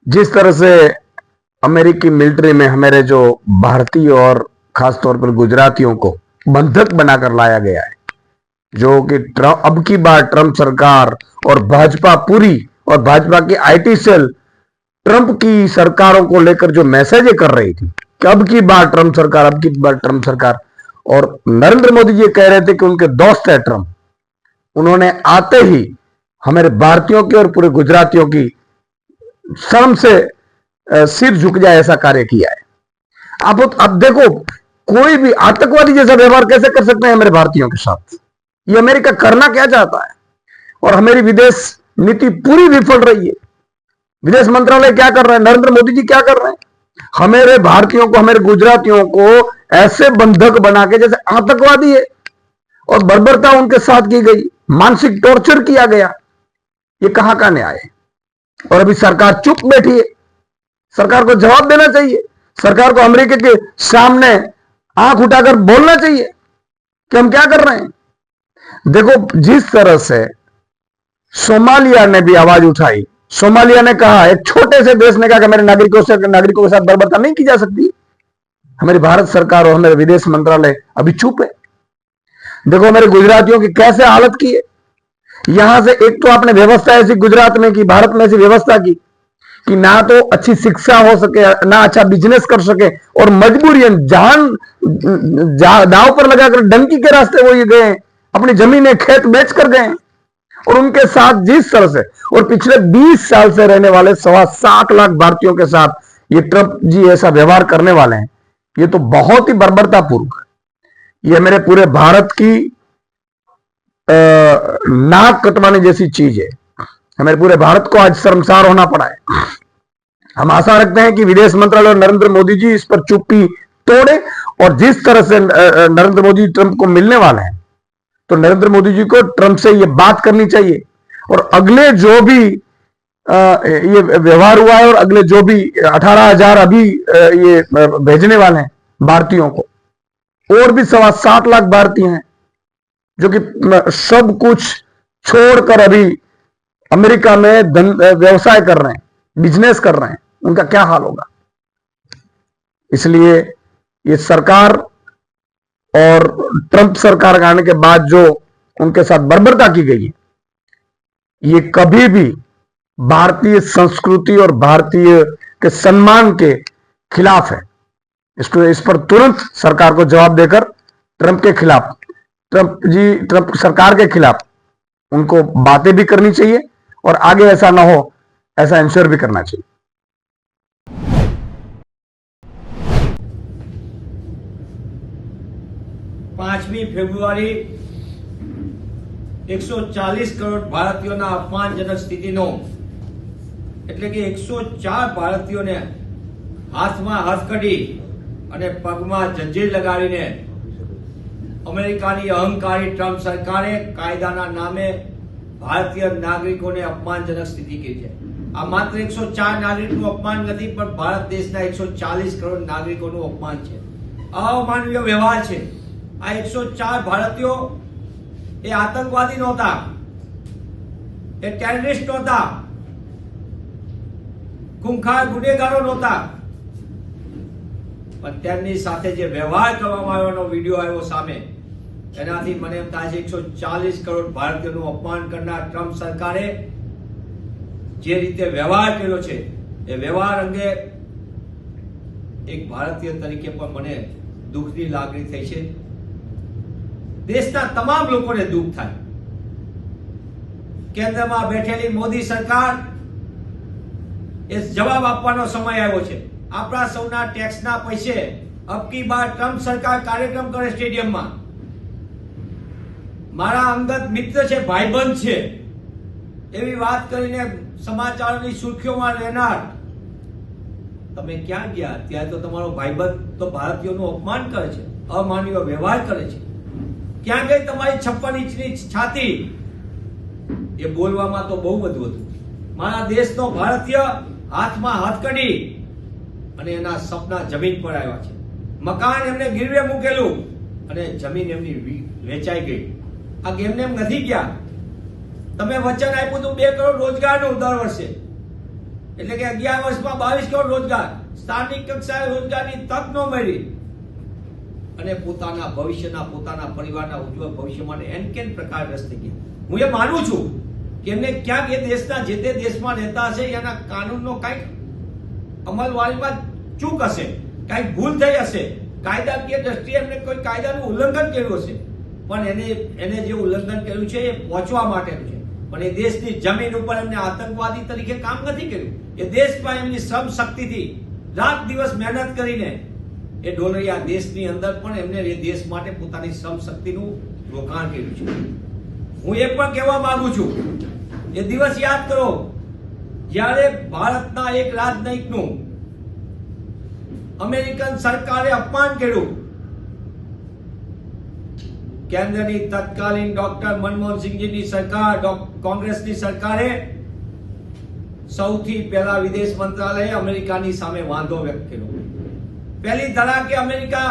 जिस तरह से अमेरिकी मिलिट्री में हमारे जो भारतीय और खासतौर पर गुजरातियों को बंधक बनाकर लाया गया है, जो कि अब की बार ट्रंप सरकार और भाजपा पूरी और भाजपा की आईटी सेल ट्रंप की सरकारों को लेकर जो मैसेज कर रही थी कि अब की बार ट्रंप सरकार, अब की बार ट्रंप सरकार, और नरेंद्र मोदी जी कह रहे थे कि उनके दोस्त है ट्रंप, उन्होंने आते ही हमारे भारतीयों की और पूरे गुजरातियों की शर्म से सिर झुक जाए ऐसा कार्य किया है। अब देखो, कोई भी आतंकवादी जैसा व्यवहार कैसे कर सकते हैं हमारे भारतीयों के साथ? ये अमेरिका करना क्या चाहता है? और हमारी विदेश नीति पूरी विफल रही है। विदेश मंत्रालय क्या कर रहा है, नरेंद्र मोदी जी क्या कर रहे हैं? हमारे भारतीयों को, हमारे गुजरातियों को ऐसे बंधक बना के जैसे आतंकवादी है, और बर्बरता उनके साथ की गई, मानसिक टॉर्चर किया गया। ये कहां का न्याय है? और अभी सरकार चुप बैठी है। सरकार को जवाब देना चाहिए। सरकार को अमेरिका के सामने आंख उठाकर बोलना चाहिए कि हम क्या कर रहे हैं। देखो, जिस तरह से सोमालिया ने भी आवाज उठाई, सोमालिया ने कहा, एक छोटे से देश ने कहा कि मेरे नागरिकों के साथ बर्बरता नहीं की जा सकती। हमारी भारत सरकार और हमारे विदेश मंत्रालय अभी चुप है। देखो हमारे गुजरातियों की कैसे हालत की है। यहां से एक तो आपने व्यवस्था ऐसी गुजरात में की, भारत में ऐसी व्यवस्था की कि ना तो अच्छी शिक्षा हो सके, ना अच्छा बिजनेस कर सके, और मजबूरियन जान दांव पर लगाकर डंकी के रास्ते वो ये गए, अपनी जमीनें खेत बेच कर गए। और उनके साथ जिस तरह से, और पिछले 20 साल से रहने वाले 7.25 लाख भारतीयों के साथ ये ट्रंप जी ऐसा व्यवहार करने वाले हैं, ये तो बहुत ही बर्बरतापूर्वक है। ये मेरे पूरे भारत की नाक कटवाने जैसी चीज है। हमारे पूरे भारत को आज शर्मसार होना पड़ा है। हम आशा रखते हैं कि विदेश मंत्रालय और नरेंद्र मोदी जी इस पर चुप्पी तोड़े, और जिस तरह से नरेंद्र मोदी ट्रंप को मिलने वाले हैं, तो नरेंद्र मोदी जी को ट्रंप से ये बात करनी चाहिए, और अगले जो भी ये व्यवहार हुआ है, और अगले जो भी 18,000 अभी ये भेजने वाले हैं भारतीयों को, और भी 7.25 लाख भारतीय हैं जो कि सब कुछ छोड़कर अभी अमेरिका में व्यवसाय कर रहे हैं, बिजनेस कर रहे हैं, उनका क्या हाल होगा? इसलिए ये सरकार और ट्रंप सरकार आने के बाद जो उनके साथ बर्बरता की गई है, ये कभी भी भारतीय संस्कृति और भारतीय के सम्मान के खिलाफ है। इस पर तुरंत सरकार को जवाब देकर ट्रंप के खिलाफ, ट्रंप सरकार के खिलाफ उनको बातें भी करनी चाहिए, और आगे ऐसा ना हो ऐसा इंश्योर भी करना चाहिए। 5મી ફેબ્રુઆરી 140 કરોડ ભારતીયોના અપમાનજનક સ્થિતિનો, એટલે કે 104 ભારતીયોને હાથમાં હથકડી અને પગમાં જંજીર લગાડીને અમેરિકાની અહંકારી ટ્રમ્પ સરકારે કાયદાના નામે ભારતીય નાગરિકોને અપમાનજનક સ્થિતિ કરી છે। આ માત્ર 104 નાગરિકનું અપમાન નથી, પણ ભારત દેશના 140 કરોડ નાગરિકોનું અપમાન છે, અમાનવીય વ્યવહાર છે। આ 104 ભારતીયો એ આતંકવાદી નહોતા, એ ટેરરિસ્ટ નહોતા, ખૂંખાર ગુનેગારો નહોતા, પણ તેમની સાથે જે વ્યવહાર કરવામાં આવ્યોનો વિડીયો આવ્યો સામે, એનાથી મને એમ થાય છે 140 કરોડ ભારતીયોનું અપમાન કરનાર ટ્રમ્પ સરકારે જે રીતે વ્યવહાર કર્યો છે, એ વ્યવહાર અંગે એક ભારતીય તરીકે પણ મને દુઃખની લાગણી થઈ છે। દેશના તમામ લોકોને દુઃખ થાય। કેન્દ્રમાં બેઠેલી મોદી સરકાર એ જવાબ આપવાનો સમય આવ્યો છે। આપણા સૌના ટેક્સના પૈસે અબ की बार ટ્રમ્પ સરકાર કાર્યક્રમ કરે સ્ટેડિયમમાં। મારા અંગત મિત્ર છે, ભાઈબંધ છે, એવી વાત કરીને સમાચારોની સુર્ખીઓમાં રહેનાર તમે ક્યાં ગયા? ત્યાં તો તમારો ભાઈબંધ તો ભારતીયોનું અપમાન કરે છે, અમાનવીય વ્યવહાર કરે છે। ક્યાં ગઈ તમારી 56 ઇંચની છાતી? એ બોલવામાં તો બહુ બધું હતું। મારા દેશનો ભારતીય હાથમાં હથકડી અને એના સપના જમીન પર આવ્યા છે। મકાન એમને ગીરવે મૂકેલું અને જમીન એમની વેચાઈ ગઈ। આ એમને એમ નથી ગયા। તમે વચન આપ્યું હતું 2 કરોડ રોજગારનું દર વર્ષે, એટલે કે 11 વર્ષમાં 22 કરોડ રોજગાર, સ્થાનિક કક્ષાએ રોજગારની તક ન મળી અને પોતાના ભવિષ્યના, પોતાના પરિવારના ઉજ્જવળ ભવિષ્ય માટે એનકેન પ્રકાર રસ્તે ગયા. હું એ માનું છું કે એમને ક્યાંક એ દેશના, જે તે દેશમાં રહેતા હશે એના કાનૂનનો કંઈક અમલવારીમાં ચૂક હશે, કંઈક ભૂલ થઈ હશે, કાયદાકીય દ્રષ્ટિએ એમને કોઈ કાયદાનું ઉલ્લંઘન કર્યું હશે, પણ એને જે ઉલ્લંઘન કર્યું છે એ પહોંચવા માટેનું છે. પણ એ દેશની જમીન ઉપર એમને આતંકવાદી તરીકે કામ નથી કર્યું. એ દેશમાં એમની શ્રમ શક્તિથી રાત દિવસ મહેનત કરીને એ ડોલરિયા દેશની અંદર પણ એમને એ દેશ માટે પોતાની શ્રમ શક્તિનું રોકાણ કર્યું છે. હું એ પણ કહેવા માંગુ છું, એ દિવસ યાદ કરો જ્યારે ભારતના એક રાજનયિકનું અમેરિકન સરકારે અપમાન કર્યું. કેન્દ્રની તત્કાલીન ડોક્ટર મનમોહનસિંહજીની સરકાર, કોંગ્રેસની સરકારે સૌથી પહેલા વિદેશ મંત્રાલયે અમેરિકાની સામે વાંધો વ્યક્ત કર્યો. પહેલી ધડાકે અમેરિકા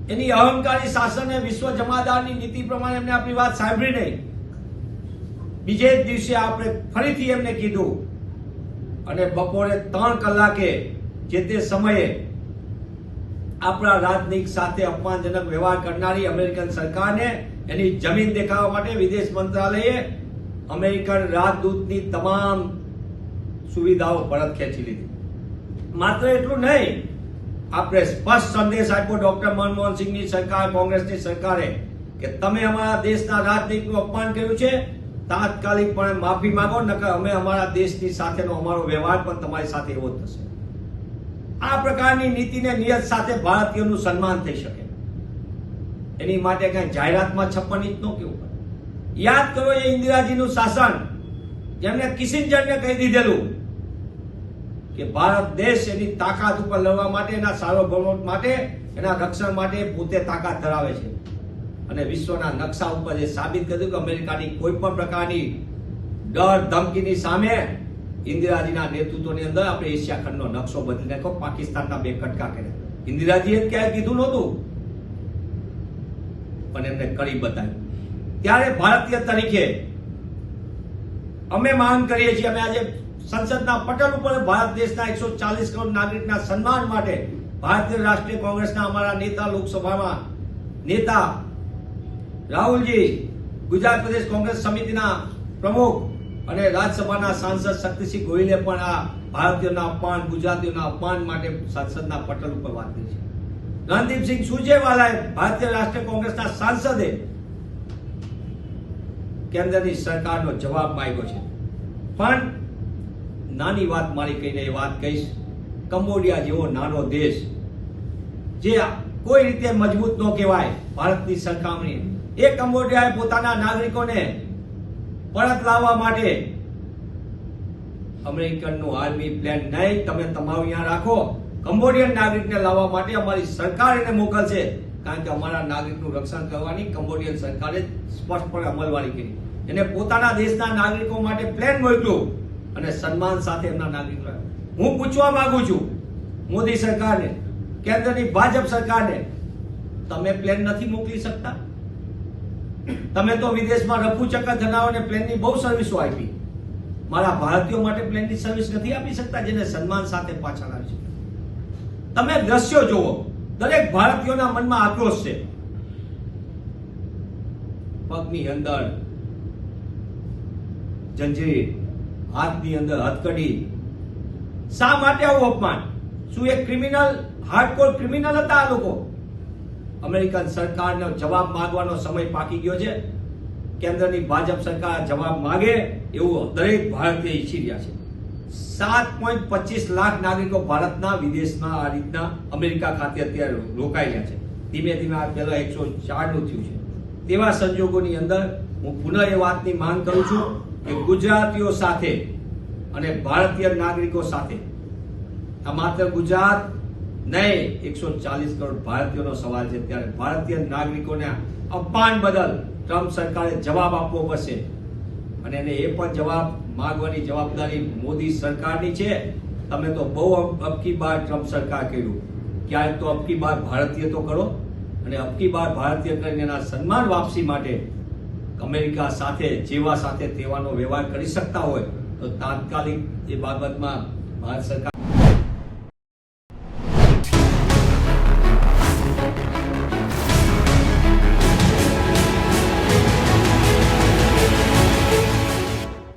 એની અહંકારી શાસન અને વિશ્વ જમાદારની નીતિ પ્રમાણે એમને આપણી વાત સાંભળી નહીં. બીજે જ દિવસે આપણે ફરીથી એમને કીધું અને બપોરે 3 કલાકે જે તે સમયે આપણા રાજનયિક સાથે અપમાનજનક વ્યવહાર કરનારી અમેરિકન સરકારને એની જમીન દેખાડવા માટે વિદેશ મંત્રાલયે અમેરિકન રાજદૂતની તમામ સુવિધાઓ પરત ખેંચી લીધી. માત્ર એટલું નહીં, આપણે સ્પષ્ટ સંદેશ આપ્યો ડોક્ટર મનમોહનસિંહની સરકાર, કોંગ્રેસની સરકારે કે તમે અમારા દેશના રાજનયિકનું અપમાન કર્યું છે, તાત્કાલિકપણે માફી માંગો, નકર અમે અમારા દેશની સાથેનો અમારો વ્યવહાર પણ તમારી સાથે એવો જ થશે. આ પ્રકારની નીતિને નિયત સાથે ભારતીયોનું સન્માન થઈ શકે એની માટે કઈ જાહેરાતમાં 56 ઇંચ નો કેવું પડે. યાદ કરો એ ઇન્દિરાજીનું શાસન, જેમને કિસિંજરને કહી દીધેલું કે ભારત દેશ એની તાકાત ઉપર લડવા માટે, એના સાર્વભૌમત્વ માટે, એના રક્ષણ માટે પોતે તાકાત ધરાવે છે. અને વિશ્વના નકશા ઉપર એ સાબિત કર્યું કે અમેરિકાની કોઈ પણ પ્રકારની ડર ધમકીની સામે ઇન્દિરાજીના નેતૃત્વની અંદર આપણે એશિયા ખંડનો નકશો બદલી નાખ્યો, પાકિસ્તાનના 2 કટકા કર્યા. ઇન્દિરાજીએ ક્યાંય કીધું નહોતું, પણ એમને કરી બતાવ્યું. ત્યારે ભારતીય તરીકે અમે માંગ કરીએ છીએ, અમે આજે સંસદના પટલ ઉપર ભારત દેશના 140 કરોડ નાગરિકના સન્માન માટે ભારતીય રાષ્ટ્રીય કોંગ્રેસના અમારા નેતા, લોકસભામાં નેતા રાહુલજી, ગુજરાત પ્રદેશ કોંગ્રેસ સમિતિના પ્રમુખ અને રાજ્યસભાના સાંસદ શક્તિસિંહ ગોહિલે પણ આ ભારતીયોના અપમાન, ગુજરાતીઓના અપમાન માટે સંસદના પટલ ઉપર વાત કરી છે. રણદીપસિંહ સુરજેવાલાએ, ભારતીય રાષ્ટ્રીય કોંગ્રેસના સાંસદે કેન્દ્રની સરકારનો જવાબ માંગ્યો છે. પણ નાની વાત મારી કહીને એ વાત કહીશ, કંબોડિયા જેવો નાનો દેશ, જે કોઈ રીતે મજબૂત ન કહેવાય ભારતની સરખામણી, એ કંબોડિયાએ પોતાના નાગરિકોને પરત લાવવા માટે અમેરિકનનું આર્મી પ્લેન નહીં, તમે તમારું અહીંયા રાખો, કંબોડિયન નાગરિકને લાવવા માટે અમારી સરકાર એને મોકલશે, કારણ કે અમારા નાગરિકનું રક્ષણ કરવાની કંબોડિયન સરકારે સ્પષ્ટપણે અમલવારી કરી. એને પોતાના દેશના નાગરિકો માટે પ્લેન મોકલ્યું અને સન્માન સાથે એમના નાગરિકો. હું પૂછવા માંગુ છું મોદી સરકારને, કેન્દ્રની ભાજપ સરકારને, તમે પ્લેન નથી મોકલી શકતા? તમે તો વિદેશમાં રફુ ચક્કર ધનાવોને પ્લેનની બહુ સર્વિસો આપી, મારા ભારતીયો માટે પ્લેનની સર્વિસ નથી આપી શકતા, જેને સન્માન સાથે પાછા લાવી શકે? તમે દ્રશ્યો જુઓ, દરેક ભારતીયોના મનમાં આક્રોશ છે. પગની અંદર જંજીર, હાથની અંદર હથકડી. શા માટે આવું અપમાન? શું એ ક્રિમિનલ, હાર્ડકોર ક્રિમિનલ હતા આ લોકો? અમેરિકન સરકારનો જવાબ માંગવાનો સમય પાકી ગયો છે. કેન્દ્રની ભાજપ સરકાર જવાબ માંગે એવું દરેક ભારતીય ઈચ્છી રહ્યા છે. 7.25 લાખ નાગરિકો ભારતના વિદેશમાં આ રીતના અમેરિકા ખાતે અત્યારે રોકાઈ રહ્યા છે. ધીમે ધીમે આ પહેલા 104 નું થયું છે. તેવા સંજોગોની અંદર હું પુનઃ એ વાતની માંગ કરું છું કે ગુજરાતીઓ સાથે અને ભારતીય નાગરિકો સાથે, આ માત્ર ગુજરાત નહીં, 140 કરોડ ભારતીયોનો સવાલ છે. ત્યારે ભારતીય નાગરિકોને અપમાન બદલ ટ્રમ્પ સરકારે જવાબ આપવો પડશે અને એને એ પણ જવાબ માંગવાની જવાબદારી મોદી સરકારની છે. તમે તો બહુ અબકી બાર ટ્રમ્પ સરકાર કર્યું, ક્યારેક તો અબકી બાર ભારતીય તો કરો, અને અબકી બાર ભારતીય કરીને એના સન્માન વાપસી માટે અમેરિકા સાથે જેવા સાથે તેવાનો વ્યવહાર કરી શકતા હોય તો તાત્કાલિક એ બાબતમાં ભારત સરકાર